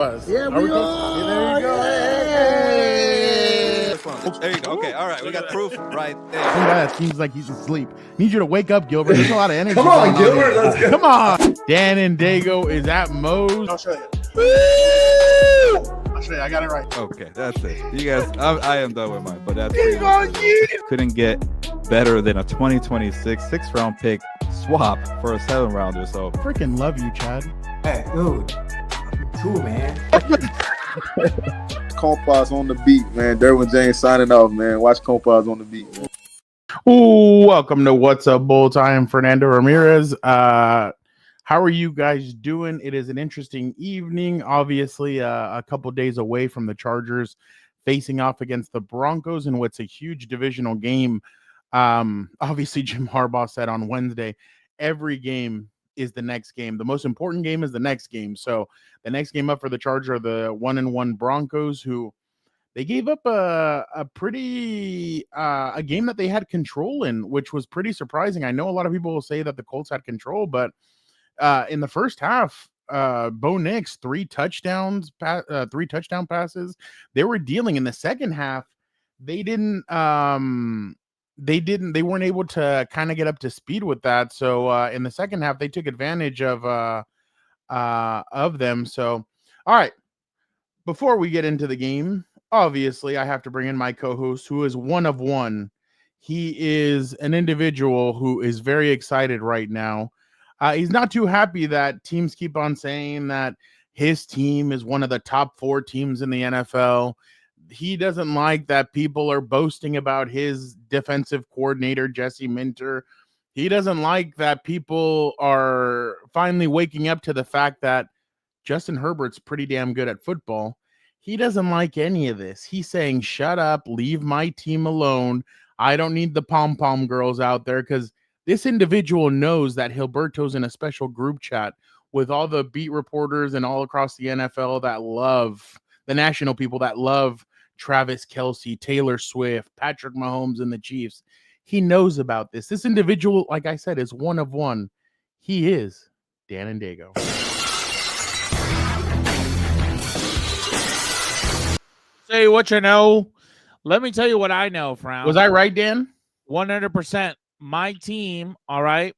Yeah, we are. There you go. Hey. There you go. Okay, all right. We got proof right there. That seems like he's asleep. Need you to wake up, Gilbert. There's a lot of energy. Come on, Gilbert. Let's go. Come on. Dan and Daygo is at Moe's. I'll show you. I'll show you. I got it right. Okay, that's it. You guys, I am done with mine, but that's couldn't get better than a 2026 6th-round pick swap for a 7-rounder. So Freaking love you, Chad. Hey, dude. Cool, man. Compas on the beat, man. Derwin James signing off, man. Watch Compas on the beat, man. Ooh, welcome to What's Up, Bulls. I am Fernando Ramirez. How are you guys doing? It is an interesting evening. Obviously, a couple days away from the Chargers facing off against the Broncos in what's a huge divisional game. Obviously, Jim Harbaugh said on Wednesday, every game is the next game. The most important game is the next game. So the next game up for the Chargers are the 1-1 Broncos, who they gave up a pretty a game that they had control in, which was pretty surprising. I know a lot of people will say that the Colts had control, but in the first half, Bo Nix, 3 touchdown passes. They were dealing. In the second half. They weren't able to kind of get up to speed with that. So in the second half, they took advantage of them. So, all right, before we get into the game, obviously I have to bring in my co-host, who is one of one. He is an individual who is very excited right now. He's not too happy that teams keep on saying that his team is one of the top 4 teams in the NFL. He doesn't like that people are boasting about his defensive coordinator, Jesse Minter. He doesn't like that people are finally waking up to the fact that Justin Herbert's pretty damn good at football. He doesn't like any of this. He's saying, shut up, leave my team alone. I don't need the pom-pom girls out there, because this individual knows that Hilberto's in a special group chat with all the beat reporters and all across the NFL that love, the national people that love Travis Kelce, Taylor Swift, Patrick Mahomes, and the Chiefs. He knows about this. This individual, like I said, is one of one. He is Dan and Daygo. Say what you know. Let me tell you what I know, Frown. Was I right, Dan? 100%. My team, all right,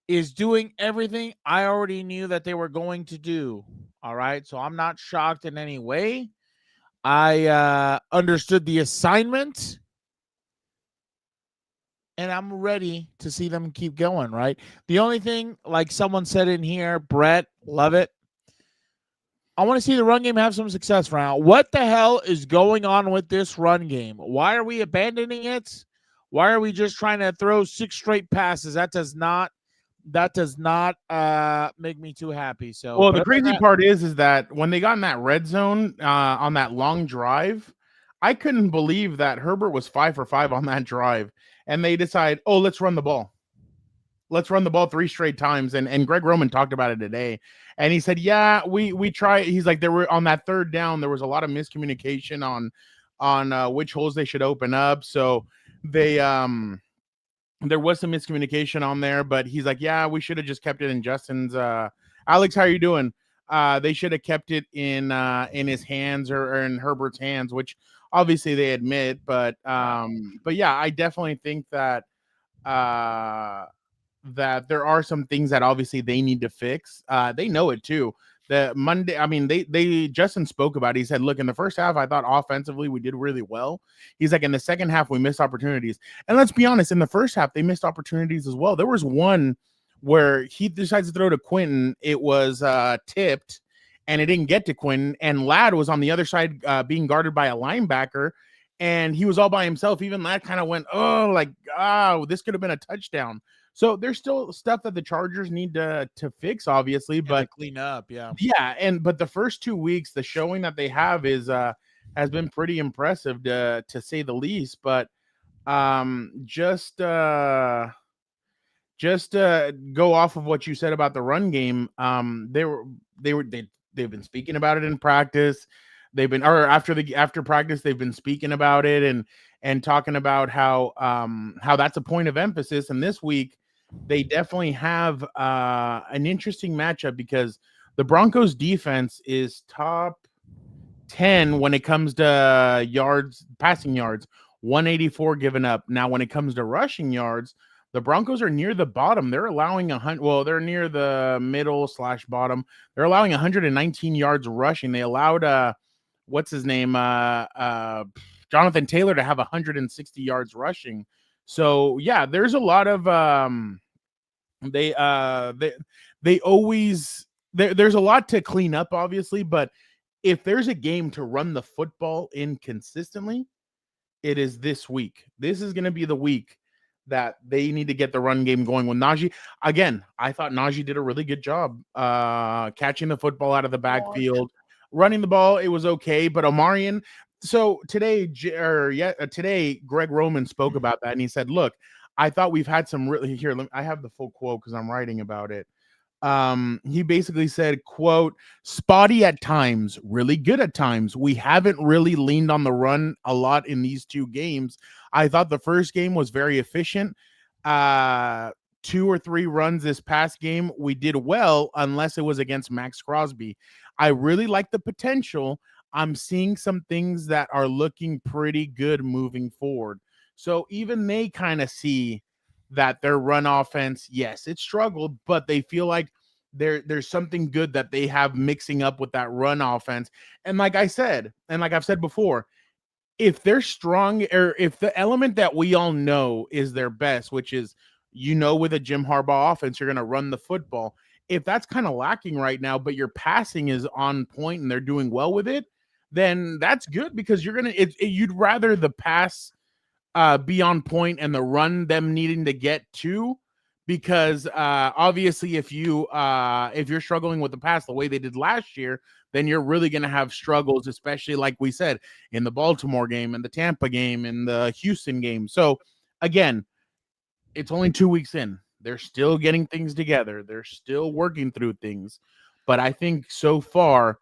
is doing everything I already knew that they were going to do. All right. So I'm not shocked in any way. I understood the assignment, and I'm ready to see them keep going, right? The only thing, like someone said in here, Brett, love it. I want to see the run game have some success now. What the hell is going on with this run game? Why are we abandoning it? Why are we just trying to throw 6 straight passes? That does not make me too happy. So, well, the crazy part is that when they got in that red zone on that long drive, I couldn't believe that Herbert was 5 for 5 on that drive, and they decide, oh, let's run the ball. Let's run the ball 3 straight times. And Greg Roman talked about it today, and he said, yeah, we try. He's like, there were on that third down, there was a lot of miscommunication on which holes they should open up. So they there was some miscommunication on there, but he's like, yeah, we should have just kept it in Justin's. Alex, how are you doing? They should have kept it in his hands or in Herbert's hands, which obviously they admit. But yeah, I definitely think that that there are some things that obviously they need to fix. They know it too. The Monday, I mean, Justin spoke about it. He said, look, in the first half, I thought offensively we did really well. He's like, in the second half, we missed opportunities. And let's be honest, in the first half, they missed opportunities as well. There was one where he decides to throw to Quentin. It was tipped, and it didn't get to Quentin. And Ladd was on the other side being guarded by a linebacker, and he was all by himself. Even Ladd kind of went, this could have been a touchdown. So there's still stuff that the Chargers need to fix, obviously, but clean up, yeah. But the first 2 weeks, the showing that they have is has been pretty impressive to say the least. But just go off of what you said about the run game. They've been speaking about it in practice. After practice, they've been speaking about it and talking about how that's a point of emphasis. And this week, they definitely have an interesting matchup because The Broncos defense is top 10 when it comes to yards, passing yards, 184 given up. Now, when it comes to rushing yards, the Broncos are near the bottom. They're allowing they're near the middle / bottom. They're allowing 119 yards rushing. They allowed what's his name? Jonathan Taylor to have 160 yards rushing. So yeah, there's a lot of there's a lot to clean up, obviously, but if there's a game to run the football in consistently, it is this week. This is going to be the week that they need to get the run game going with Najee. Again, I thought Najee did a really good job catching the football out of the backfield. Running the ball, it was okay, but Omarion. So today, Greg Roman spoke about that, and he said, look, I thought we've had some really I have the full quote because I'm writing about it. He basically said, quote, spotty at times, really good at times. We haven't really leaned on the run a lot in these 2 games. I thought the first game was very efficient. 2 or 3 runs this past game, we did well, unless it was against Max Crosby. I really like the potential. I'm seeing some things that are looking pretty good moving forward. So even they kind of see that their run offense, yes, it struggled, but they feel like there's something good that they have mixing up with that run offense. And like I said, and like I've said before, if they're strong, or if the element that we all know is their best, which is, with a Jim Harbaugh offense, you're going to run the football. If that's kind of lacking right now, but your passing is on point and they're doing well with it, then that's good, because you'd rather the pass be on point and the run them needing to get to, because obviously if you're struggling with the pass the way they did last year, then you're really going to have struggles, especially like we said in the Baltimore game and the Tampa game and the Houston game. So again, it's only 2 weeks in. They're still getting things together. They're still working through things. But I think so far,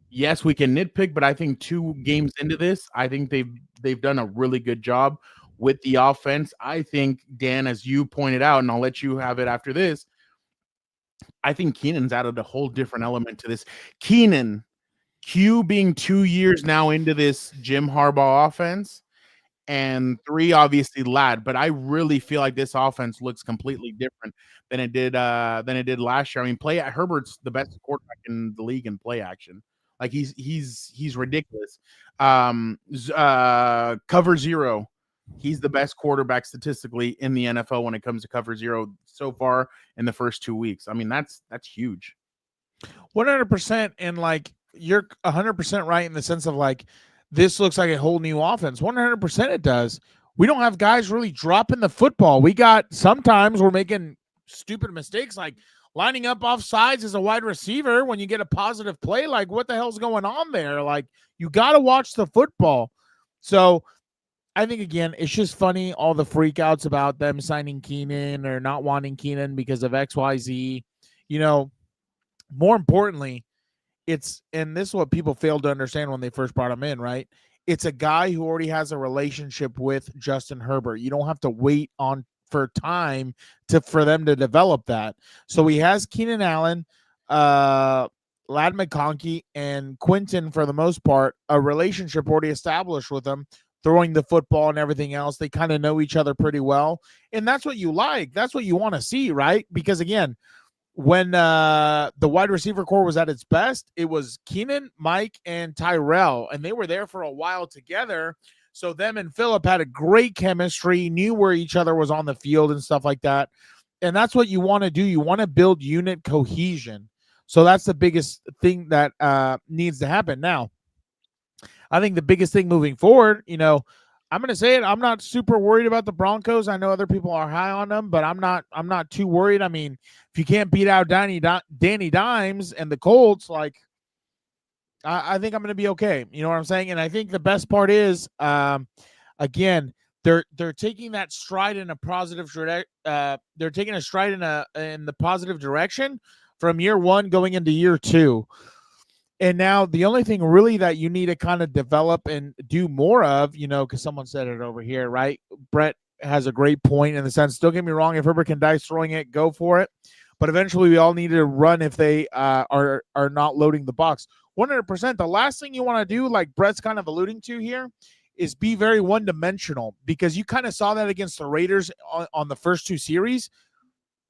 yes, we can nitpick, but I think 2 games into this, I think they've done a really good job with the offense. I think, Dan, as you pointed out, and I'll let you have it after this, I think Keenan's added a whole different element to this. Keenan, Q being 2 years now into this Jim Harbaugh offense, and 3 obviously Ladd, but I really feel like this offense looks completely different than it did last year. I mean, Herbert's the best quarterback in the league in play action. Like he's ridiculous. Cover zero. He's the best quarterback statistically in the NFL when it comes to cover zero so far in the first 2 weeks. I mean, that's huge. 100%. And like, you're 100% right in the sense of like, this looks like a whole new offense. 100% it does. We don't have guys really dropping the football. Sometimes we're making stupid mistakes, like lining up off sides as a wide receiver when you get a positive play. Like, what the hell's going on there? Like, you got to watch the football. So I think, again, it's just funny, all the freakouts about them signing Keenan or not wanting Keenan because of XYZ. More importantly, and this is what people failed to understand when they first brought him in, right? It's a guy who already has a relationship with Justin Herbert. You don't have to wait for time for them to develop that. So he has Keenan Allen, Ladd McConkey, and Quinton, for the most part, a relationship already established with them, throwing the football and everything else. They kind of know each other pretty well. And that's what you like. That's what you want to see, right? Because, again, when the wide receiver core was at its best, it was Keenan, Mike, and Tyrell, and they were there for a while together. So them and Phillip had a great chemistry, knew where each other was on the field and stuff like that. And that's what you want to do. You want to build unit cohesion. So that's the biggest thing that needs to happen. Now, I think the biggest thing moving forward, I'm going to say it, I'm not super worried about the Broncos. I know other people are high on them, but I'm not too worried. I mean, if you can't beat out Danny Dimes and the Colts, like, I think I'm going to be okay. You know what I'm saying? And I think the best part is, again, they're taking that stride in a positive they're taking a stride in the positive direction from year 1 going into year 2. And now the only thing really that you need to kind of develop and do more of, because someone said it over here, right? Brett has a great point in the sense, don't get me wrong, if Herbert can dice throwing it, go for it. but eventually we all need to run if they are not loading the box. 100%. The last thing you want to do, like Brett's kind of alluding to here, is be very one-dimensional, because you kind of saw that against the Raiders on the first 2 series.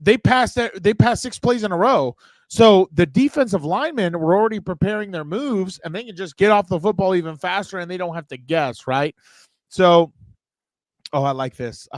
They passed 6 plays in a row. So the defensive linemen were already preparing their moves, and they can just get off the football even faster, and they don't have to guess, right? So, I like this.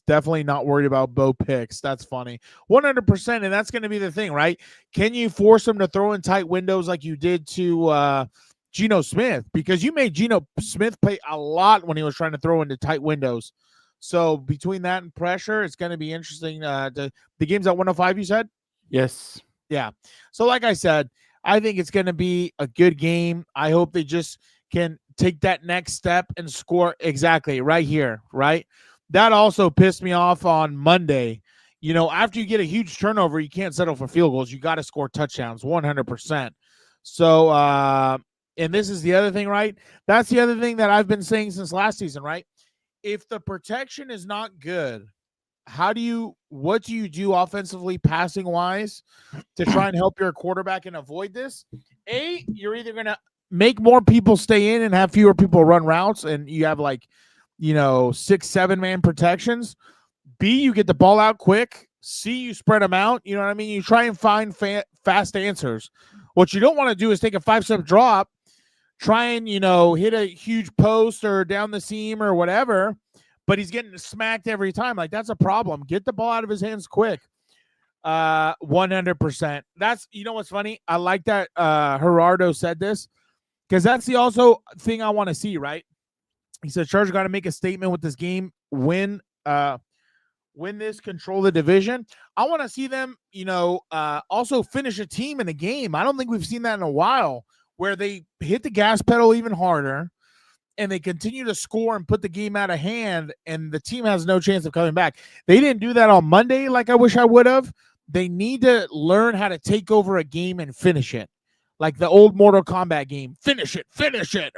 Definitely not worried about Bo picks. That's funny. 100%, and that's going to be the thing, right? Can you force him to throw in tight windows like you did to Geno Smith? Because you made Geno Smith play a lot when he was trying to throw into tight windows. So between that and pressure, it's going to be interesting. The game's at 105, you said? Yes. Yeah. So like I said, I think it's going to be a good game. I hope they just can take that next step and score exactly right here, right? That also pissed me off on Monday. You know, after you get a huge turnover, you can't settle for field goals. You got to score touchdowns, 100%. So, and this is the other thing, right? That's the other thing that I've been saying since last season, right? If the protection is not good, what do you do offensively, passing wise, to try and help your quarterback and avoid this? A, you're either going to make more people stay in and have fewer people run routes, and you have 6-7 man protections. B, you get the ball out quick. C, you spread them out. You know what I mean? You try and find fast answers. What you don't want to do is take a 5-step drop, try and, hit a huge post or down the seam or whatever, but he's getting smacked every time. Like, that's a problem. Get the ball out of his hands quick. 100%. That's, what's funny? I like that Gerardo said this, because that's the also thing I want to see, right? He said, Chargers got to make a statement with this game, win this, control the division. I want to see them, also finish a team in a game. I don't think we've seen that in a while, where they hit the gas pedal even harder and they continue to score and put the game out of hand, and the team has no chance of coming back. They didn't do that on Monday like I wish I would have. They need to learn how to take over a game and finish it. Like the old Mortal Kombat game. Finish it,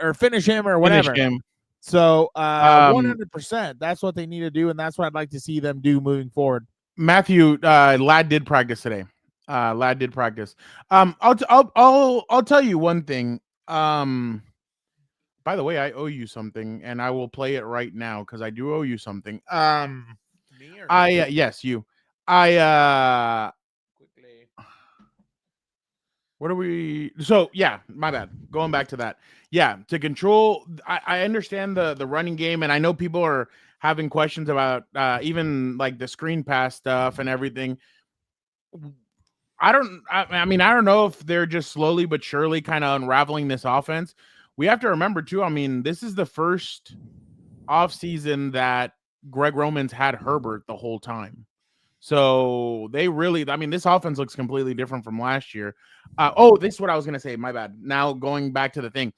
or finish him or whatever. Finish him. So 100%. That's what they need to do, and that's what I'd like to see them do moving forward. Matthew, Lad did practice today. Lad did practice. I'll tell you one thing. By the way, I owe you something, and I will play it right now because I do owe you something. Me or yes, you. quickly. What are we? So yeah, my bad. Going back to that. Yeah, to control. I understand the running game, and I know people are having questions about even like the screen pass stuff and everything. I don't know if they're just slowly but surely kind of unraveling this offense. We have to remember too, this is the first offseason that Greg Roman's had Herbert the whole time. So they really, this offense looks completely different from last year. This is what I was going to say. My bad. Now going back to the thing,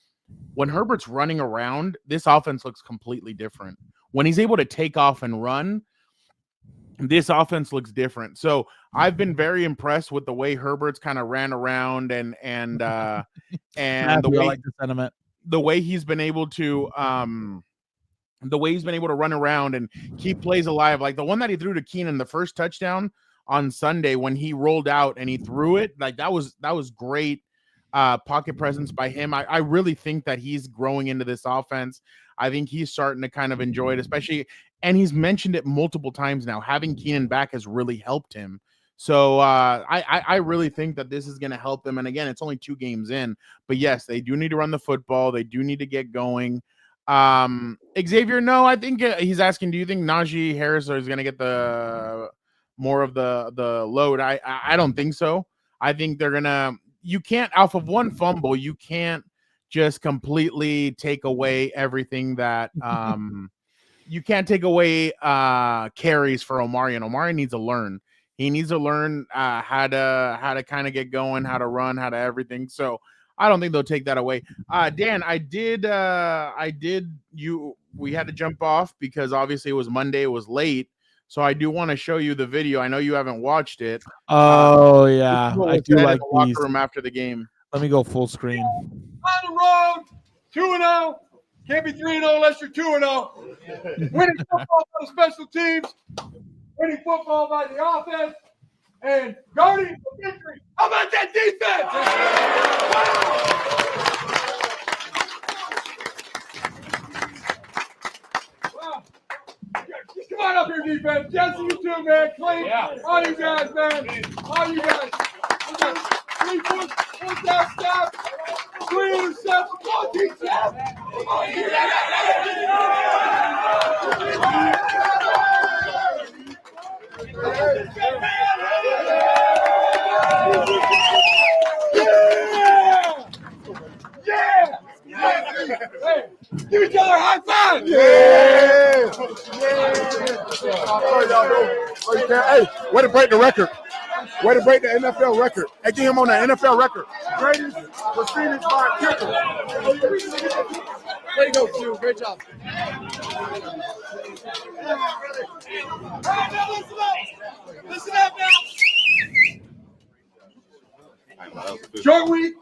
when Herbert's running around, this offense looks completely different. When he's able to take off and run, this offense looks different. So I've been very impressed with the way Herbert's kind of ran around and the way, like the sentiment. The way he's been able to run around and keep plays alive. Like the one that he threw to Keenan, the first touchdown on Sunday when he rolled out and he threw it, like that was great pocket presence by him. I really think that he's growing into this offense. I think he's starting to kind of enjoy it, especially, and he's mentioned it multiple times now. Having Keenan back has really helped him. So I really think that this is going to help them. And again, it's only 2 games in, but yes, they do need to run the football. They do need to get going. Xavier, no, I think he's asking, do you think Najee Harris is going to get more of the load? I don't think so. I think you can't, off of one fumble, you can't just completely take away everything that, you can't take away carries for Omari, and Omari needs to learn. He needs to learn how to kind of get going, how to run, how to everything. So I don't think they'll take that away. Dan, we had to jump off because obviously it was Monday, it was late. So I do want to show you the video. I know you haven't watched it. Oh yeah, I do like the locker these. room after the game. Let me go full screen. On the road, 2-0. Can't be 3-0 unless you're 2-0. Winning football by the special teams. Winning football by the offense. and guarding for victory. How about that defense? Wow. Come on up here, defense. Jesse, you too, man. Clay, all you guys, man. All you guys. 3 points, 1 down stop, 3 interceptions. Come on, defense. Come on, Hey, give each other a high five! Hey, way to break the record. Way to break the NFL record. Hey, get him on the NFL record. Greatest receiving by a kicker. Way to go, Q. Great job. All right, now listen up. Listen up now. Short week.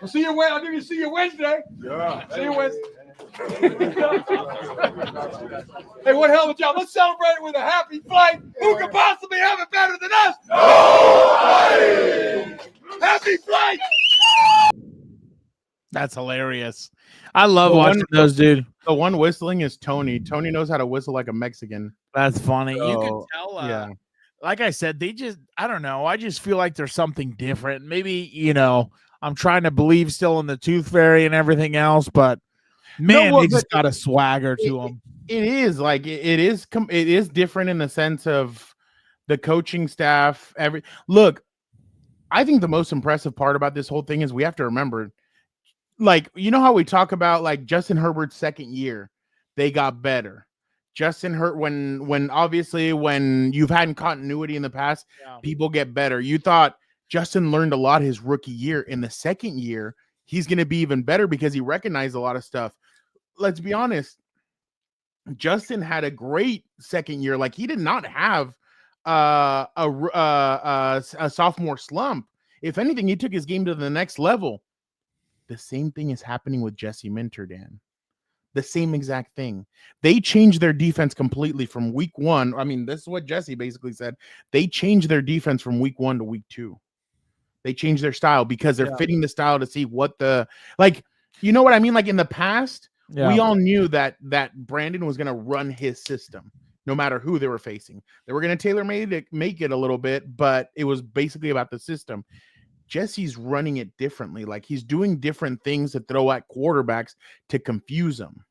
We'll see you Wednesday. I think we'll see you Wednesday. Yeah. See you Wednesday. Hey, what hell of a job. Let's celebrate it with a happy flight. Who could possibly have it better than us? Nobody! Happy flight! That's hilarious. I love The watching one- those, dude. The one whistling is Tony. Tony knows how to whistle like a Mexican. That's funny. You can So, tell. yeah. Like I said, I don't know. I just feel like there's something different. Maybe, I'm trying to believe still in the Tooth Fairy and everything else, but man, well, they just got a swagger to them. It is like it is different in the sense of the coaching staff. Look, I think the most impressive part about this whole thing is we have to remember, like, you know how we talk about like Justin Herbert's second year, they got better. When obviously when you've had continuity in the past, people get better. You thought Justin learned a lot his rookie year. In the second year, he's going to be even better because he recognized a lot of stuff. Let's be honest. Justin had a great second year. Like, he did not have a sophomore slump. If anything, he took his game to the next level. The same thing is happening with Jesse Minter, Dan. The same exact thing. They changed their defense completely from week 1. I mean, this is what Jesse basically said. They changed their defense from week 1 to week 2. They changed their style because they're fitting the style to see what you know what I mean? Like, in the past, we all knew that Brandon was going to run his system no matter who they were facing. They were going to make it a little bit, but it was basically about the system. Jesse's running it differently. Like, he's doing different things to throw at quarterbacks to confuse them.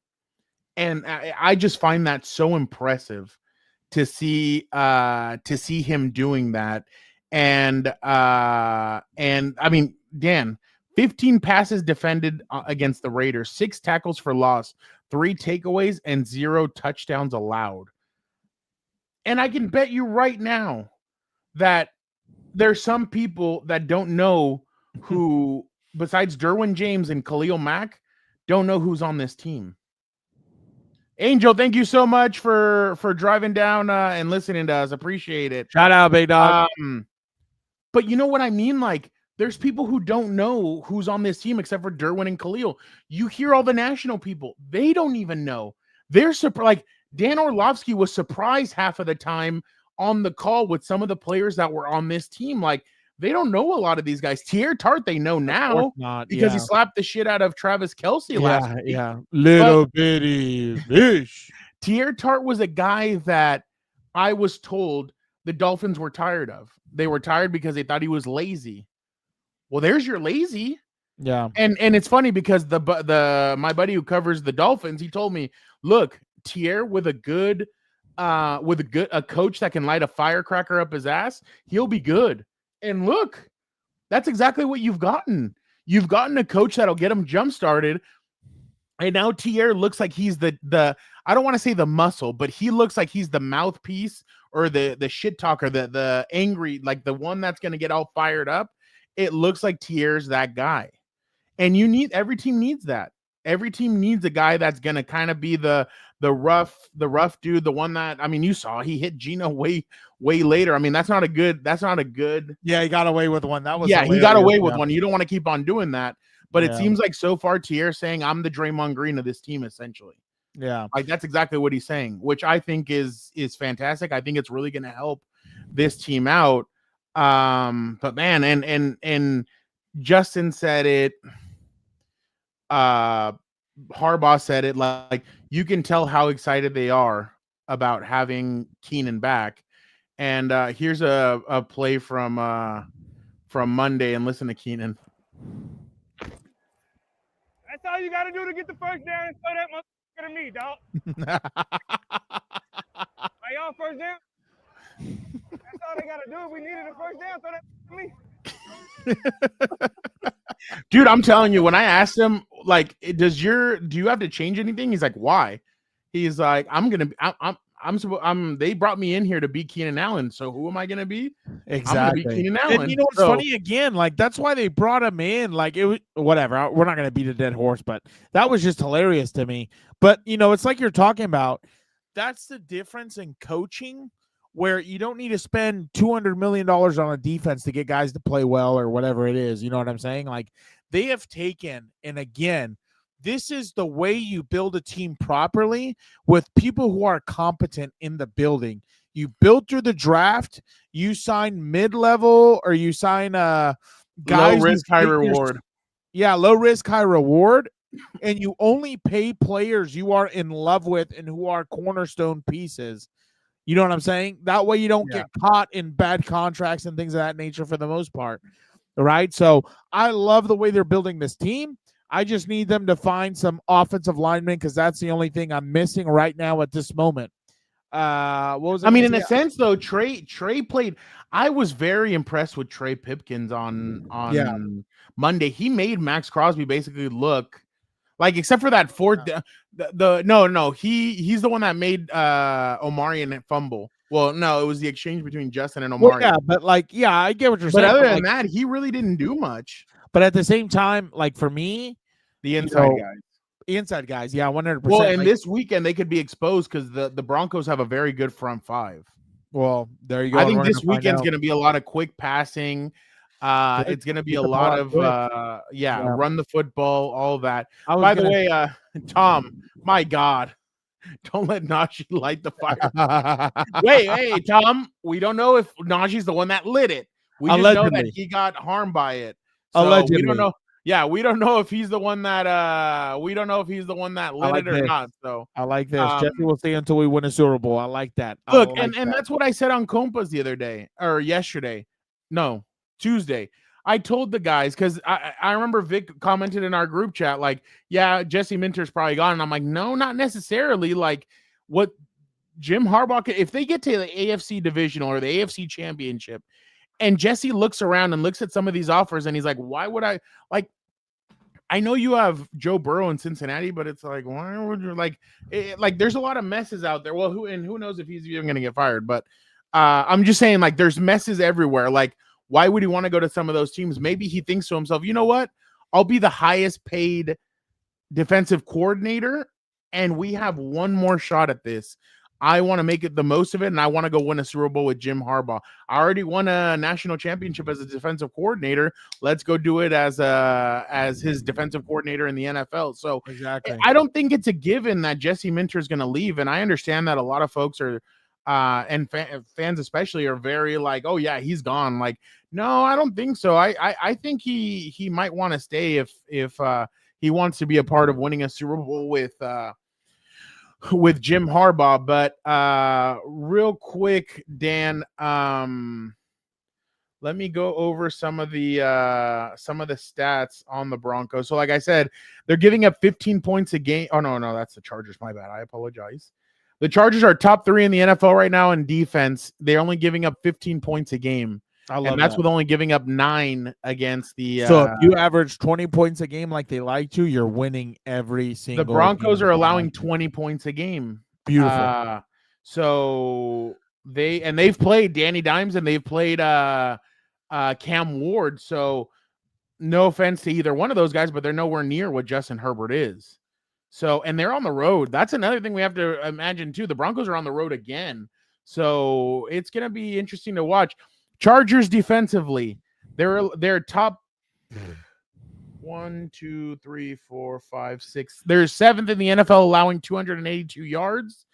And I just find that so impressive to see him doing that. And I mean, Dan, 15 passes defended against the Raiders, 6 tackles for loss, 3 takeaways, and 0 touchdowns allowed. And I can bet you right now that there's some people that don't know who, besides Derwin James and Khalil Mack, don't know who's on this team. Angel, thank you so much for driving down and listening to us. Appreciate it. Shout out, big dog. But you know what I mean? Like, there's people who don't know who's on this team except for Derwin and Khalil. You hear all the national people. They don't even know. They're surprised. Like, Dan Orlovsky was surprised half of the time on the call with some of the players that were on this team. Like, they don't know a lot of these guys. Tier Tart, they know now because he slapped the shit out of Travis Kelce last week. Yeah, little bitty fish. Tier Tart was a guy that I was told the Dolphins were tired of. They were tired because they thought he was lazy. Well, there's your lazy. Yeah. And it's funny because my buddy who covers the Dolphins, he told me, look, Tier with a coach that can light a firecracker up his ass, he'll be good. And look, that's exactly what you've gotten. You've gotten a coach that'll get him jump started. And now Tier looks like he's the I don't want to say the muscle, but he looks like he's the mouthpiece or the shit talker, the angry, like the one that's going to get all fired up. It looks like Tier's that guy. And every team needs that. Every team needs a guy that's going to kind of be the rough dude, the one that, I mean, you saw he hit Gino way later. I mean, that's not a good. Yeah, he got away with one. That was he got away with one. You don't want to keep on doing that. But it seems like so far Tier saying I'm the Draymond Green of this team, essentially. Yeah. Like, that's exactly what he's saying, which I think is fantastic. I think it's really going to help this team out. But man, and Justin said it. Harbaugh said it, like you can tell how excited they are about having Keenan back. And here's a play from Monday, and listen to Keenan. That's all you got to do to get the first down and throw that motherfucker to me, dog. Are y'all first down? That's all they got to do. We needed a first down, throw that to me. Dude, I'm telling you, when I asked him, like, do you have to change anything? He's like, why? He's like, they brought me in here to be Keenan Allen. So who am I going to be? Exactly. I'm going to be Keenan Allen. And you know what's funny again? Like, that's why they brought him in. Like, it was whatever. We're not going to beat a dead horse, but that was just hilarious to me. But, you know, it's like you're talking about. That's the difference in coaching, where you don't need to spend $200 million on a defense to get guys to play well or whatever it is. You know what I'm saying? Like, they have taken, and again, this is the way you build a team properly with people who are competent in the building. You build through the draft, you sign mid-level, or you sign guys. Low risk, high reward. Yeah, low risk, high reward. And you only pay players you are in love with and who are cornerstone pieces. You know what I'm saying? That way you don't get caught in bad contracts and things of that nature for the most part. All right. So I love the way they're building this team. I just need them to find some offensive linemen because that's the only thing I'm missing right now at this moment. What was in a sense, though, Trey played. I was very impressed with Trey Pipkins on Monday. He made Max Crosby basically look like, except for that fourth. He's the one that made Omarion fumble. Well, no, it was the exchange between Justin and Omarion. Well, but I get what you're saying. But other than that, he really didn't do much. But at the same time, like for me, the inside guys, yeah, 100%. Well, and this weekend they could be exposed because the Broncos have a very good front five. Well, there you go. I think this weekend's going to be a lot of quick passing. It's going to be a lot of run the football, all that. By the way, Tom, my God, don't let Najee light the fire. Hey, Tom, we don't know if Najee's the one that lit it. We just know that he got harmed by it. So allegedly. We don't know. Yeah, we don't know if he's the one that lit it or not. So I like this. Jesse will stay until we win a Super Bowl. I like that. Look, and that's what I said on Compas the other day or yesterday. No, Tuesday. I told the guys because I remember Vic commented in our group chat, like, yeah, Jesse Minter's probably gone. And I'm like, no, not necessarily. Like, what Jim Harbaugh, if they get to the AFC divisional or the AFC championship, and Jesse looks around and looks at some of these offers and he's like, why would I like? I know you have Joe Burrow in Cincinnati, but it's like, why would you like there's a lot of messes out there. Well, who knows if he's even going to get fired, but I'm just saying, like, there's messes everywhere. Like, why would he want to go to some of those teams? Maybe he thinks to himself, you know what? I'll be the highest paid defensive coordinator and we have one more shot at this. I want to make it the most of it, and I want to go win a Super Bowl with Jim Harbaugh. I already won a national championship as a defensive coordinator. Let's go do it as his defensive coordinator in the NFL. So exactly, I don't think it's a given that Jesse Minter is going to leave, and I understand that a lot of folks are and fans especially are very like, oh yeah, he's gone. Like, no, I don't think so. I think he might want to stay if he wants to be a part of winning a Super Bowl with Jim Harbaugh. But real quick, Dan, let me go over some of the stats on the Broncos. So like I said, they're giving up 15 points a game. Oh no, that's the Chargers. My bad. I apologize. The Chargers are top 3 in the NFL right now in defense. They're only giving up 15 points a game. And that's with only giving up 9 against the. So if you average 20 points a game like they like to, you're winning every single. The Broncos are allowing 20 points a game. Beautiful. So they've played Danny Dimes and they've played Cam Ward. So no offense to either one of those guys, but they're nowhere near what Justin Herbert is. So, and they're on the road. That's another thing we have to imagine too. The Broncos are on the road again. So it's going to be interesting to watch. Chargers defensively, they're top 1, 2, 3, 4, 5, 6. They're 7th in the NFL, allowing 282 yards.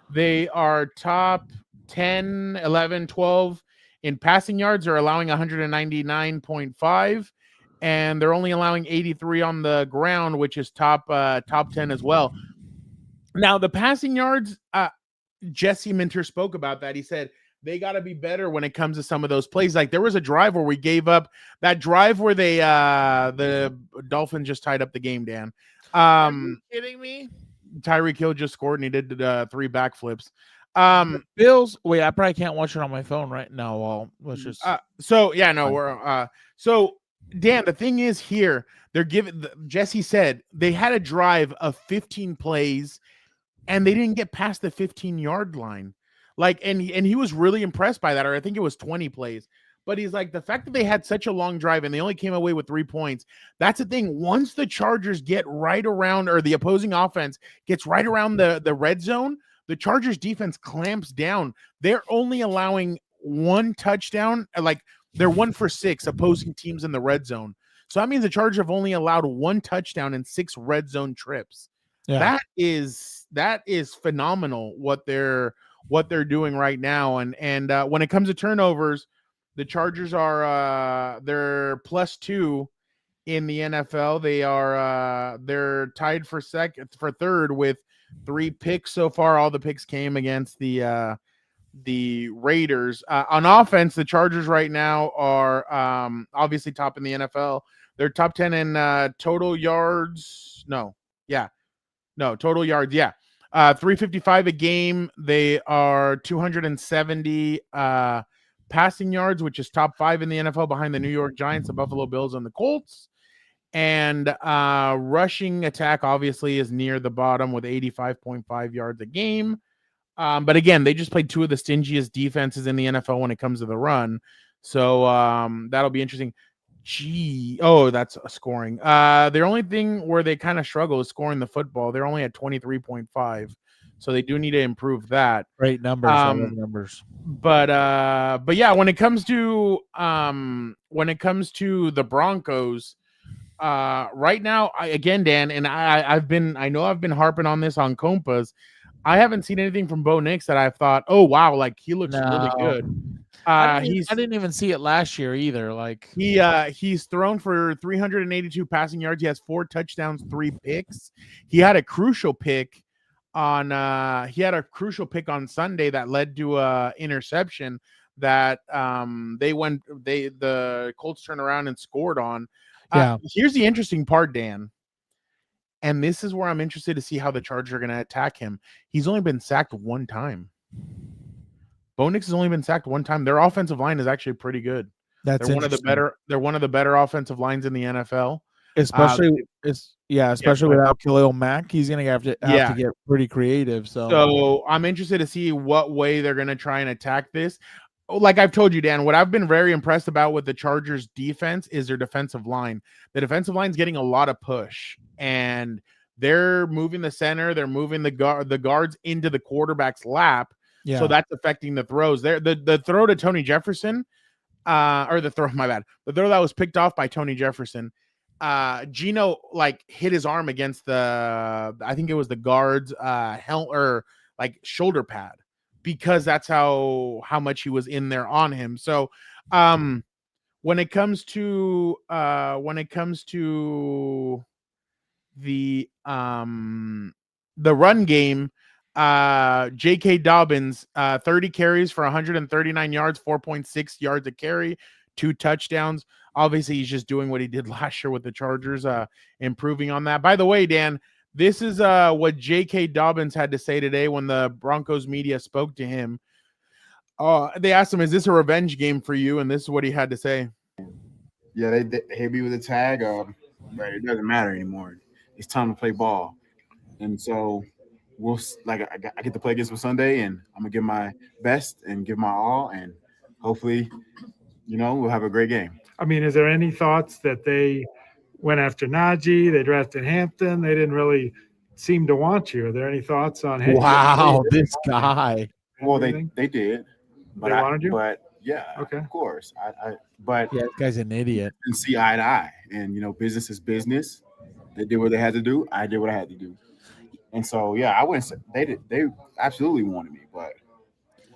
They are top 10, 11, 12 in passing yards. They're allowing 199.5, and they're only allowing 83 on the ground, which is top 10 as well. Now, the passing yards, Jesse Minter spoke about that. He said they got to be better when it comes to some of those plays. Like there was a drive where we gave up that drive where they the Dolphins just tied up the game, Dan. Are you kidding me? Tyreek Hill just scored and he did 3 backflips. Bills. Wait, I probably can't watch it on my phone right now. Well, let's just. So Dan, the thing is here, they're giving. Jesse said they had a drive of 15 plays, and they didn't get past the 15-yard line. Like, and he was really impressed by that, or I think it was 20 plays. But he's like, the fact that they had such a long drive and they only came away with 3 points, that's the thing. Once the Chargers get right around, or the opposing offense gets right around the red zone, the Chargers defense clamps down. They're only allowing 1 touchdown. Like, they're 1 for 6 opposing teams in the red zone. So that means the Chargers have only allowed 1 touchdown in 6 red zone trips. Yeah. That is phenomenal what they're doing right now. And when it comes to turnovers, the Chargers are they're +2 in the NFL. They're tied for third with 3 picks so far. All the picks came against the Raiders. On offense, the Chargers right now are obviously top in the NFL. They're top 10 in total yards. Total yards. Yeah. 355 a game. They are 270 passing yards, which is top 5 in the NFL behind the New York Giants, the Buffalo Bills, and the Colts. And rushing attack obviously is near the bottom with 85.5 yards a game. But again, they just played 2 of the stingiest defenses in the NFL when it comes to the run. So that'll be interesting. That's scoring. The only thing where they kind of struggle is scoring the football. They're only at 23.5. So they do need to improve that. Great numbers. Numbers. But yeah, when it comes to the Broncos, right now, Dan, and I've been harping on this on Compas. I haven't seen anything from Bo Nix that I've thought, oh wow, like he looks really good. I didn't even see it last year either. Like he's thrown for 382 passing yards. He has 4 touchdowns, 3 picks. He had a crucial pick on Sunday that led to a interception that the Colts turned around and scored on. Here's the interesting part, Dan. And this is where I'm interested to see how the Chargers are going to attack him. He's only been sacked 1 time. Bo Nix has only been sacked 1 time. Their offensive line is actually pretty good. They're one of the better offensive lines in the NFL. Especially without Khalil Mack, he's going to have to get pretty creative. So I'm interested to see what way they're going to try and attack this. Like I've told you, Dan, what I've been very impressed about with the Chargers defense is their defensive line. The defensive line is getting a lot of push, and they're moving the center. They're moving the guards into the quarterback's lap. Yeah. So that's affecting the throws. The throw to Tony Jefferson, the throw that was picked off by Tony Jefferson. Gino hit his arm against I think it was the guard's shoulder pad, because that's how much he was in there on him. So when it comes to the run game, J.K. Dobbins, 30 carries for 139 yards, 4.6 yards a carry, 2 touchdowns. Obviously, he's just doing what he did last year with the Chargers, improving on that. By the way, Dan, this is what J.K. Dobbins had to say today when the Broncos media spoke to him. They asked him, is this a revenge game for you? And this is what he had to say. Yeah, they hit me with a tag, but it doesn't matter anymore. It's time to play ball. And so I get to play against them Sunday, and I'm going to give my best and give my all, and hopefully, we'll have a great game. I mean, is there any thoughts that they went after Najee, they drafted Hampton, they didn't really seem to want you? Are there any thoughts on him? Wow, this guy. Well, they did. But they wanted you? But yeah, okay, of course. But this guy's an idiot. And see eye to eye, and business is business. They did what they had to do. I did what I had to do. And so, yeah, I wouldn't say they did. They absolutely wanted me, but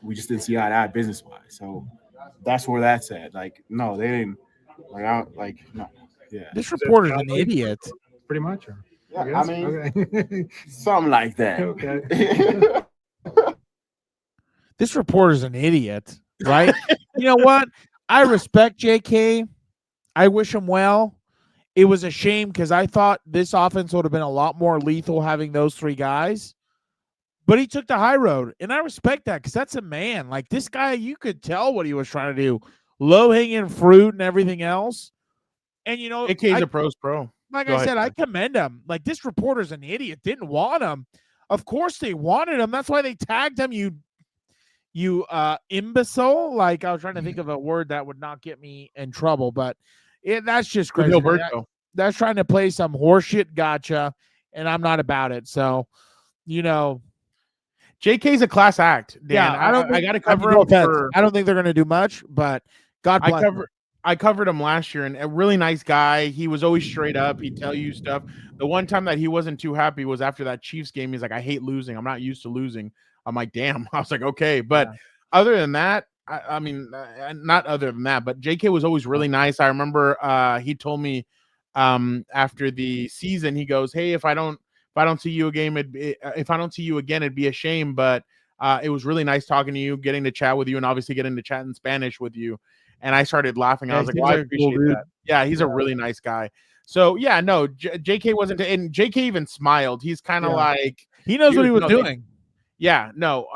we just didn't see eye to eye business wise. So that's where that's at. Like, no, they didn't. No. Yeah. This reporter's an idiot. Pretty much. Or, Yeah, I mean, okay. something like that. Okay. This reporter's an idiot, right? You know what? I respect JK. I wish him well. It was a shame because I thought this offense would have been a lot more lethal having those three guys. But he took the high road, and I respect that because that's a man. Like, this guy, you could tell what he was trying to do. Low-hanging fruit and everything else. And, you know, AK's a pro's pro. Like Go I said, ahead. I commend him. Like, this reporter's an idiot. Didn't want him. Of course they wanted him. That's why they tagged him, you imbecile. Like, I was trying to think of a word that would not get me in trouble, but that's just crazy. Gilberto. That's trying to play some horseshit gotcha, and I'm not about it. So, you know, JK's a class act, Dan. yeah, I got to cover him for. I don't think they're going to do much, but God bless him. I covered him last year, and a really nice guy. He was always straight up. He'd tell you stuff. The one time that he wasn't too happy was after that Chiefs game. He's like, I hate losing. I'm not used to losing. I'm like, damn. I was like, okay. But other than that, I mean, not other than that, but JK was always really nice. I remember he told me after the season, he goes, hey, if I don't see you if I don't see you again, it'd be a shame. But it was really nice talking to you, getting to chat with you, and obviously getting to chat in Spanish with you. And I started laughing. I was like, well, I appreciate that. Yeah, he's a really nice guy. So, yeah, no, JK wasn't – and JK even smiled. He's kind of like – he knows what he was doing. Yeah, no,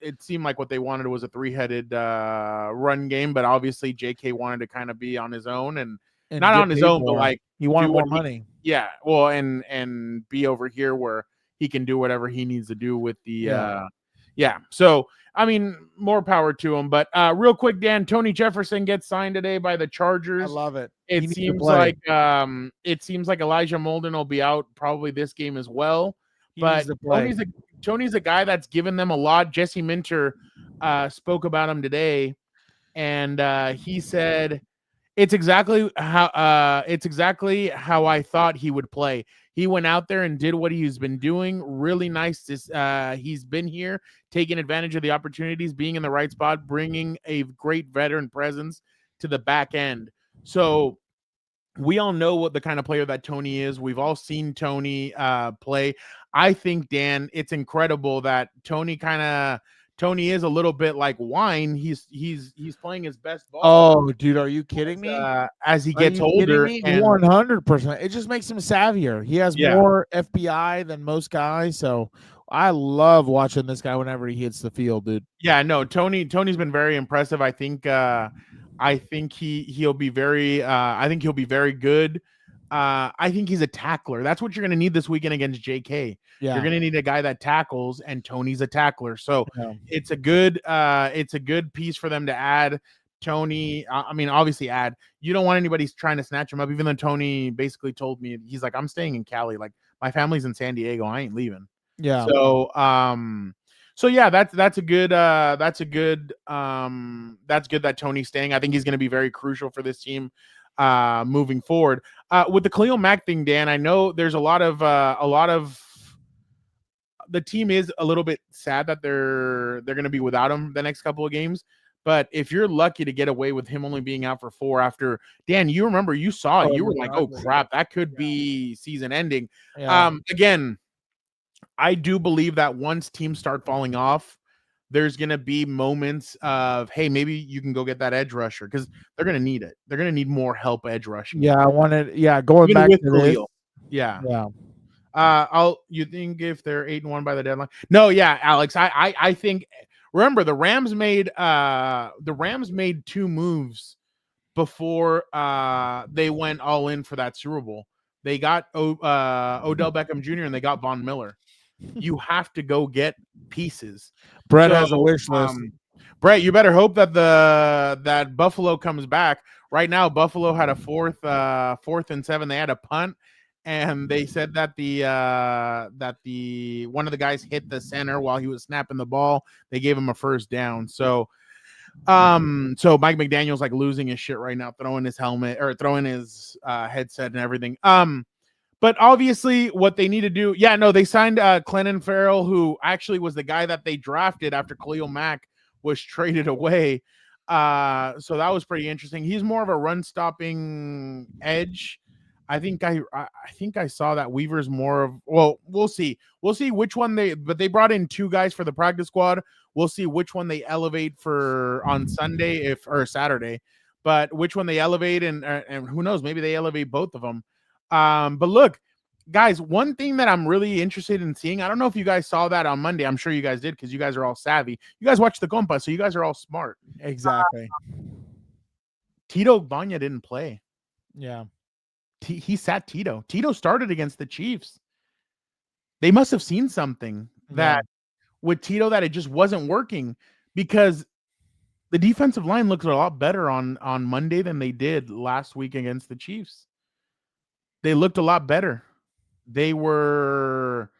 it seemed like what they wanted was a three-headed run game, but obviously JK wanted to kind of be on his own and not on his own, but like he wanted more money. Yeah, well, and be over here where he can do whatever he needs to do with the So I mean, more power to him. But real quick, Dan, Tony Jefferson gets signed today by the Chargers. I love it. It seems like Elijah Molden will be out probably this game as well. But Tony's a guy that's given them a lot. Jesse Minter spoke about him today, and he said it's exactly how I thought he would play. He went out there and did what he's been doing. Really nice. He's been here, taking advantage of the opportunities, being in the right spot, bringing a great veteran presence to the back end. So we all know what the kind of player that Tony is. We've all seen Tony play. I think, Dan, it's incredible that Tony is a little bit like wine. He's playing his best ball. Oh, dude, are you kidding me? As he gets older, 100%. It just makes him savvier. He has more FBI than most guys, so I love watching this guy whenever he hits the field, dude. Yeah, no, Tony's been very impressive. I think he'll be very good. I think he's a tackler. That's what you're going to need this weekend against JK. Yeah. You're going to need a guy that tackles, and Tony's a tackler. So it's a good piece for them to add. Tony, I mean, obviously add. You don't want anybody trying to snatch him up, even though Tony basically told me, he's like, I'm staying in Cali. Like, my family's in San Diego. I ain't leaving. Yeah. So yeah, that's good that Tony's staying. I think he's going to be very crucial for this team moving forward. With the Khalil Mack thing, Dan, I know there's a lot of the team is a little bit sad that they're going to be without him the next couple of games. But if you're lucky to get away with him only being out for 4 after, Dan, you remember you saw it, you were like, oh crap, that could be season ending. Yeah. Again, I do believe that once teams start falling off, there's going to be moments of, hey, maybe you can go get that edge rusher because they're going to need it. They're going to need more help edge rushing. Yeah, going even back with to Khalil. this. Yeah. Yeah. You think if they're 8-1 by the deadline? No, yeah, Alex. I think. Remember, the Rams made 2 moves before they went all in for that Super Bowl. They got Odell Beckham Jr. and they got Von Miller. You have to go get pieces. Brett has a wish list. Brett, you better hope that Buffalo comes back. Right now, Buffalo had a 4th and 7. They had a punt, and they said that the one of the guys hit the center while he was snapping the ball. They gave him a first down. So Mike McDaniel's like losing his shit right now, throwing his helmet or throwing his headset and everything. But obviously what they need to do, they signed Clennon Farrell, who actually was the guy that they drafted after Khalil Mack was traded away. So that was pretty interesting. He's more of a run stopping edge. I think I saw that Weaver's more of, well, we'll see which one but they brought in 2 guys for the practice squad. We'll see which one they elevate for on Sunday or Saturday, but which one they elevate and who knows, maybe they elevate both of them. But look, guys, one thing that I'm really interested in seeing, I don't know if you guys saw that on Monday. I'm sure you guys did because you guys are all savvy. You guys watch the Compas, so you guys are all smart. Exactly. Tito Banya didn't play. Yeah. He sat Tito. Tito started against the Chiefs. They must have seen something that with Tito that it just wasn't working, because the defensive line looked a lot better on Monday than they did last week against the Chiefs. They looked a lot better. They were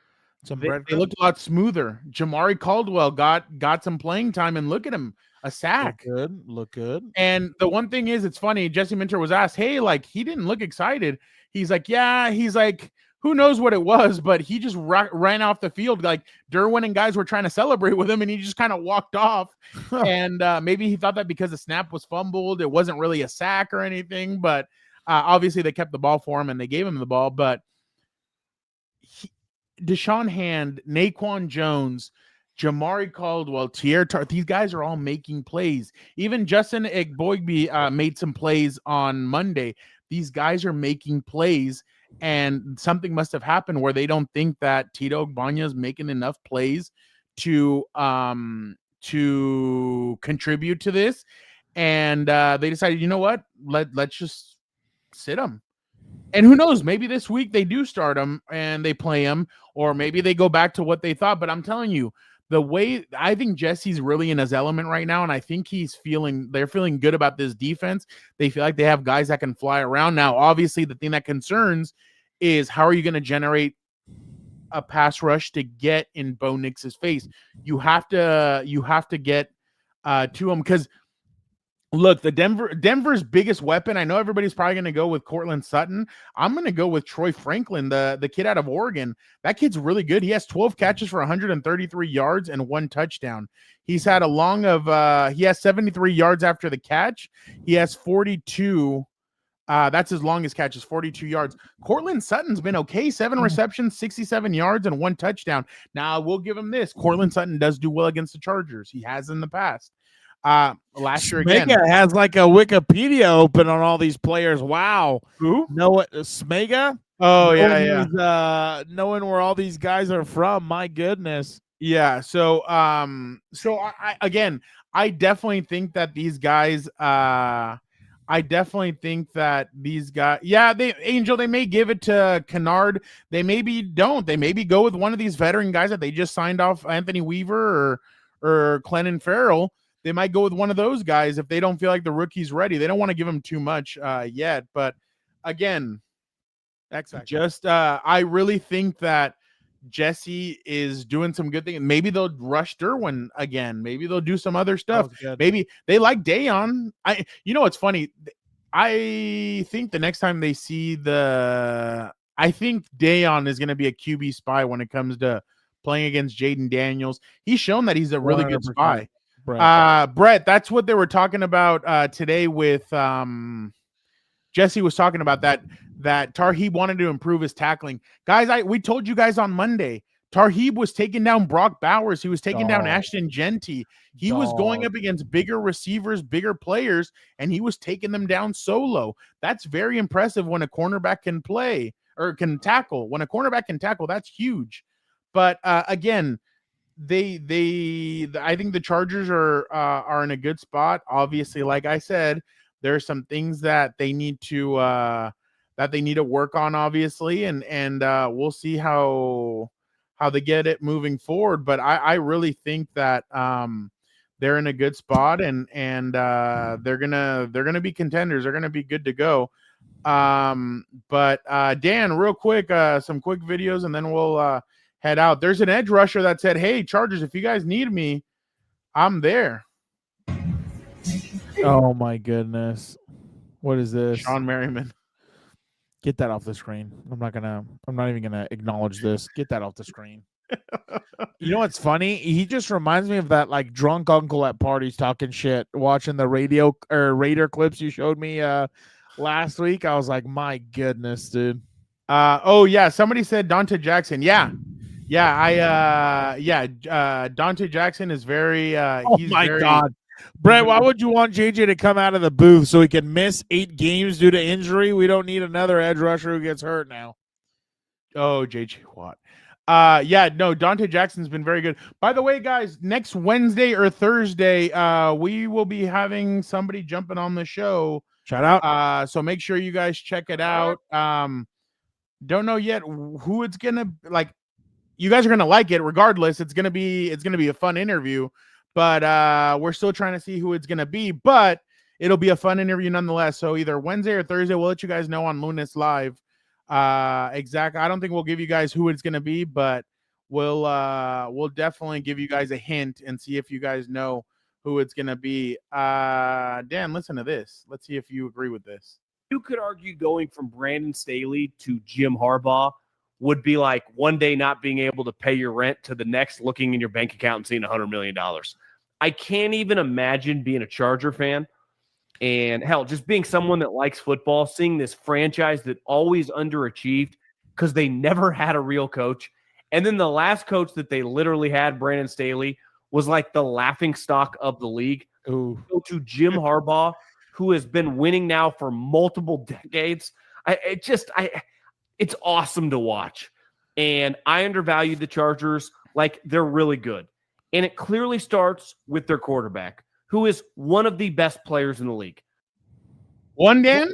they looked a lot smoother. Jamari Caldwell got some playing time, and look at him, a sack. Look good. And the one thing is, it's funny, Jesse Minter was asked, hey, like, he didn't look excited. He's like, yeah, he's like, who knows what it was, but he just ran off the field. Like, Derwin and guys were trying to celebrate with him, and he just kind of walked off. And maybe he thought that because the snap was fumbled, it wasn't really a sack or anything, but obviously they kept the ball for him and they gave him the ball. But Deshaun Hand, Naquan Jones, Jamari Caldwell, these guys are all making plays. Even Justin Egboigbe made some plays on Monday. These guys are making plays, and something must have happened where they don't think that Tito Ogbonna is making enough plays to contribute to this. And they decided, you know what? Let's just sit him. And who knows, maybe this week they do start him and they play him, or maybe they go back to what they thought. But I'm telling you, the way I think Jesse's really in his element right now, and I think they're feeling good about this defense. They feel like they have guys that can fly around. Now, obviously, the thing that concerns is how are you going to generate a pass rush to get in Bo Nix's face? You have to get to him, because look, Denver's biggest weapon, I know everybody's probably going to go with Cortland Sutton. I'm going to go with Troy Franklin, the kid out of Oregon. That kid's really good. He has 12 catches for 133 yards and 1 touchdown. He's had he has 73 yards after the catch. He has 42. That's his longest catch, is 42 yards. Cortland Sutton's been okay. 7 receptions, 67 yards, and 1 touchdown. Now, we'll give him this. Cortland Sutton does do well against the Chargers. He has in the past. Last year again, Smega has like a Wikipedia open on all these players. Wow. Who? Smega? Oh, yeah. Knowing where all these guys are from. My goodness. Yeah. So I definitely think that these guys, they may give it to Kennard. They maybe don't. They maybe go with one of these veteran guys that they just signed off, Anthony Weaver or Clennon Farrell. They might go with one of those guys if they don't feel like the rookie's ready. They don't want to give him too much yet. But again, I really think that Jesse is doing some good things. Maybe they'll rush Derwin again. Maybe they'll do some other stuff. Maybe they like Dayon. It's funny. I think the next time they see I think Dayon is going to be a QB spy when it comes to playing against Jaden Daniels. He's shown that he's a really good spy. Brett, that's what they were talking about today with Jesse was talking about that Tarheeb wanted to improve his tackling. Guys, we told you guys on Monday, Tarheeb was taking down Brock Bowers. He was taking down Ashton Genty. He was going up against bigger receivers, bigger players, and he was taking them down solo. That's very impressive when a cornerback can play or can tackle. When a cornerback can tackle, that's huge. But again, I think the Chargers are in a good spot. Obviously, like I said, there are some things that they need to work on, obviously, and we'll see how they get it moving forward. But I really think that they're in a good spot, and they're gonna be contenders. They're gonna be good to go. But Dan, real quick, some quick videos, and then we'll head out. There's an edge rusher that said, "Hey, Chargers, if you guys need me, I'm there." Oh my goodness. What is this? Sean Merriman. Get that off the screen. I'm not even gonna acknowledge this. Get that off the screen. You know what's funny? He just reminds me of that like drunk uncle at parties talking shit, watching the radio or Raider clips you showed me last week. I was like, my goodness, dude. Oh yeah, somebody said Dante Jackson. Yeah. Dante Jackson is very Oh he's my very God. Brett, why would you want JJ to come out of the booth so he can miss 8 games due to injury? We don't need another edge rusher who gets hurt now. Oh, JJ Watt. Dante Jackson's been very good. By the way, guys, next Wednesday or Thursday, we will be having somebody jumping on the show. Shout out. So make sure you guys check it out. Don't know yet who it's gonna like. You guys are gonna like it regardless. It's gonna be a fun interview, but we're still trying to see who it's gonna be. But it'll be a fun interview nonetheless. So either Wednesday or Thursday, we'll let you guys know on Lunas Live. Exactly. I don't think we'll give you guys who it's gonna be, but we'll definitely give you guys a hint and see if you guys know who it's gonna be. Dan, listen to this. Let's see if you agree with this. You could argue going from Brandon Staley to Jim Harbaugh would be like one day not being able to pay your rent to the next looking in your bank account and seeing $100 million. I can't even imagine being a Charger fan and hell, just being someone that likes football, seeing this franchise that always underachieved because they never had a real coach. And then the last coach that they literally had, Brandon Staley, was like the laughing stock of the league. Ooh. Go to Jim Harbaugh, who has been winning now for multiple decades. It's awesome to watch. And I undervalue the Chargers like they're really good. And it clearly starts with their quarterback, who is one of the best players in the league. One, Dan?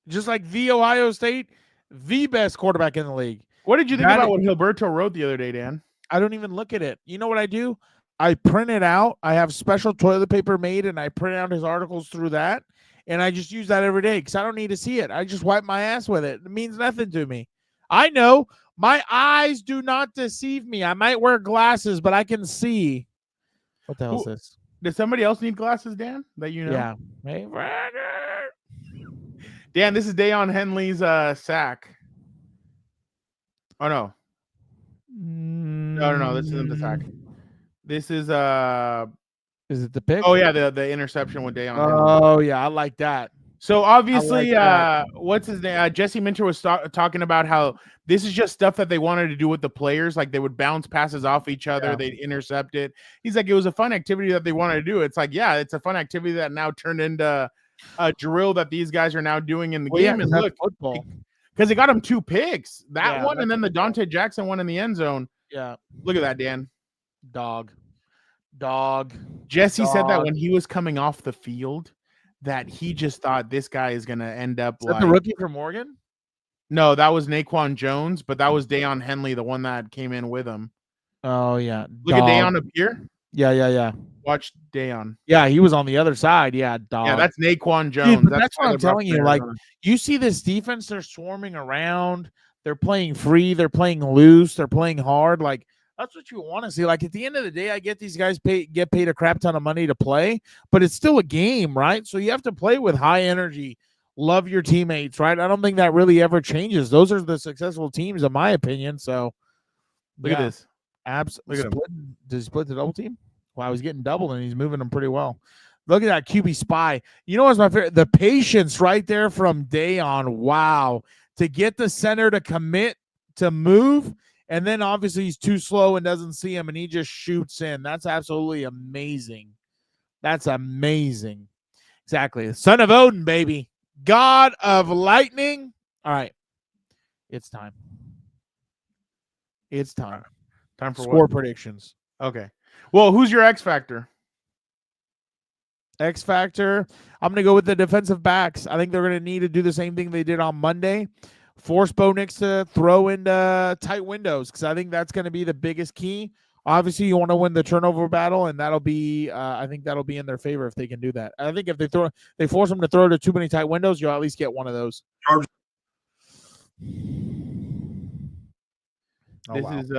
Just like the Ohio State, the best quarterback in the league. What did you think about what Gilberto wrote the other day, Dan? I don't even look at it. You know what I do? I print it out. I have special toilet paper made, and I print out his articles through that. And I just use that every day because I don't need to see it. I just wipe my ass with it. It means nothing to me. I know my eyes do not deceive me. I might wear glasses, but I can see. What the hell is this? Does somebody else need glasses, Dan? That you know? Yeah. Hey, Dan, this is Dayon Henley's sack. Oh no. No. This isn't the sack. This is it the pick? Oh yeah, the interception with Dayon Henley. Oh yeah, I like that. So obviously, what's his name? Jesse Minter was talking about how this is just stuff that they wanted to do with the players. Like they would bounce passes off each other, they'd intercept it. He's like, it was a fun activity that they wanted to do. It's like, yeah, it's a fun activity that now turned into a drill that these guys are now doing in the game. And look, football, because it got him 2 picks. That one, and then the Dante Jackson one in the end zone. Yeah, look at that, Dan. Dog. Jesse said that when he was coming off the field, that he just thought this guy is gonna end up like the rookie from Morgan. No, that was Naquan Jones, but that was Dayon Henley, the one that came in with him. Oh yeah, look at Dayon up here. Yeah. Watch Dayon. Yeah, he was on the other side. Yeah, dog. Yeah, that's Naquan Jones. Dude, that's what I'm telling you. Like, you see this defense, they're swarming around. They're playing free. They're playing loose. They're playing hard. Like, that's what you want to see. Like, at the end of the day, I get these guys get paid a crap ton of money to play, but it's still a game, right? So you have to play with high energy. Love your teammates, right? I don't think that really ever changes. Those are the successful teams, in my opinion. So look at this. Look at him. Did he split the double team? Wow, he's getting doubled and he's moving them pretty well. Look at that QB spy. You know what's my favorite? The patience right there from Dayon. Wow. To get the center to commit to move, and then obviously he's too slow and doesn't see him, and he just shoots in. That's absolutely amazing. That's amazing. Exactly. Son of Odin, baby. God of lightning. All right. It's time. It's time. Time for score what? Predictions. Okay. Well, who's your X factor? X factor. I'm going to go with the defensive backs. I think they're going to need to do the same thing they did on Monday. Force Bo Nix to throw into tight windows because I think that's going to be the biggest key. Obviously, you want to win the turnover battle, and that'll be. I think that'll be in their favor if they can do that. I think if they force them to throw to too many tight windows, you'll at least get one of those. This is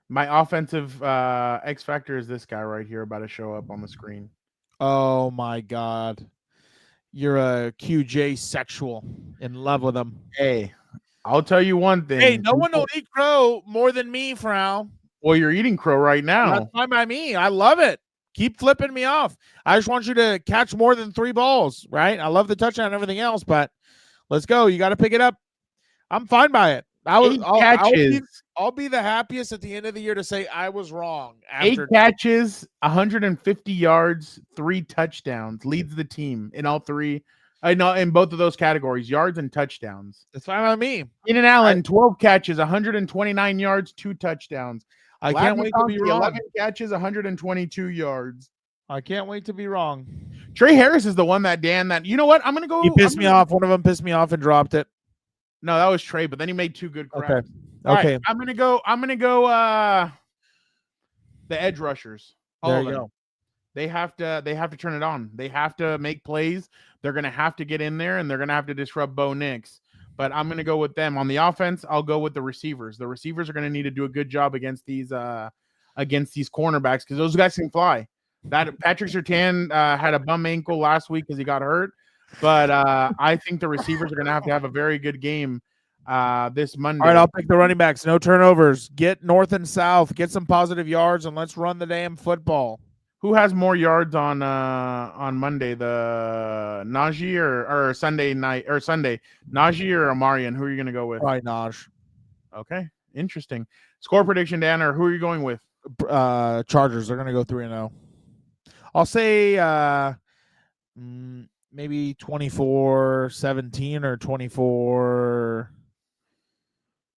my offensive X factor is this guy right here about to show up on the screen. Oh my God. You're a QJ sexual in love with him. Hey, I'll tell you one thing. Hey, no one will eat crow more than me, Frau. Well, you're eating crow right now. That's fine by me. I love it. Keep flipping me off. I just want you to catch more than 3 balls, right? I love the touchdown and everything else, but let's go. You got to pick it up. I'm fine by it. I'll be the happiest at the end of the year to say I was wrong. 8 catches, 150 yards, 3 touchdowns. Leads the team in all 3. I know in both of those categories, yards and touchdowns. That's fine by me. Keenan Allen, 12 catches, 129 yards, 2 touchdowns. I can't wait to be wrong. 11 catches, 122 yards. I can't wait to be wrong. Trey Harris is the one that you know what? I'm going to go. He pissed me off. One of them pissed me off and dropped it. No, that was Trey, but then he made 2 good grabs. Okay. All okay. Right, I'm going to go the edge rushers. There you go. They have to turn it on. They have to make plays. They're going to have to get in there, and they're going to have to disrupt Bo Nix. But I'm going to go with them. On the offense, I'll go with the receivers. The receivers are going to need to do a good job against these cornerbacks because those guys can fly. That Patrick Surtain had a bum ankle last week because he got hurt. But I think the receivers are going to have a very good game this Monday. All right, I'll pick the running backs. No turnovers. Get north and south. Get some positive yards, and let's run the damn football. Who has more yards on Monday? The Najee or Sunday night or Sunday? Najee or Amarian? Who are you going to go with? All right, Naj. Okay, interesting. Score prediction, Dan, or who are you going with? Chargers. They're going to go 3-0. I'll say maybe 24-17 or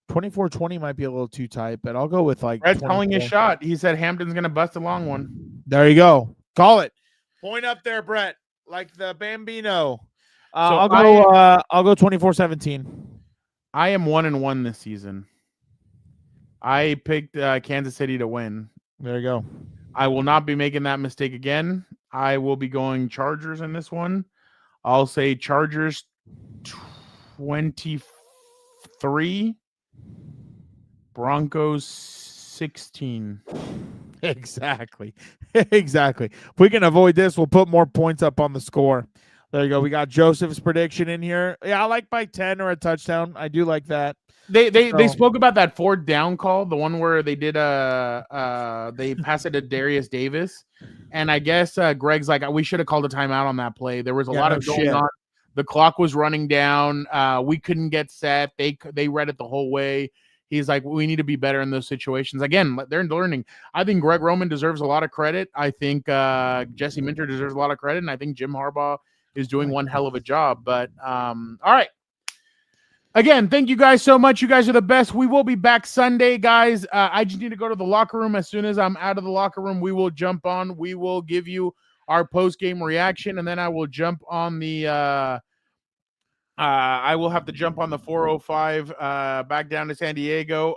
24-20 might be a little too tight, but I'll go with like. Red's calling his shot. He said Hampton's going to bust a long one. There you go. Call it. Point up there, Brett, like the Bambino. I'll go 24-17. I am 1-1 this season. I picked Kansas City to win. There you go. I will not be making that mistake again. I will be going Chargers in this one. I'll say Chargers 23, Broncos 16. Exactly. Exactly. If we can avoid this, we'll put more points up on the score. There you go. We got Joseph's prediction in here. Yeah, I like by 10 or a touchdown. I do like that. They spoke about that 4th down call, the one where they did they passed it to Darius Davis, and I guess Greg's like, we should have called a timeout on that play. There was a lot of going on. The clock was running down. We couldn't get set. They read it the whole way. He's like, we need to be better in those situations. Again, they're learning. I think Greg Roman deserves a lot of credit. I think Jesse Minter deserves a lot of credit, and I think Jim Harbaugh is doing one hell of a job. But all right. Again, thank you guys so much. You guys are the best. We will be back Sunday, guys. I just need to go to the locker room. As soon as I'm out of the locker room, we will jump on. We will give you our post-game reaction, and then I will jump on the I will have to jump on the 405 back down to San Diego.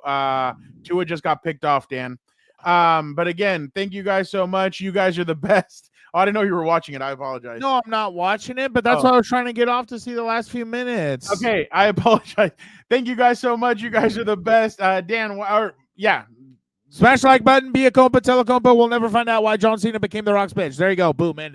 Tua just got picked off, Dan. But again, thank you guys so much. You guys are the best. Oh, I didn't know you were watching it. I apologize. No, I'm not watching it, but that's why I was trying to get off to see the last few minutes. Okay, I apologize. Thank you guys so much. You guys are the best. Dan, smash the like button. Be a compa, tell a compa. We'll never find out why John Cena became the Rock's bitch. There you go. Boom, end it.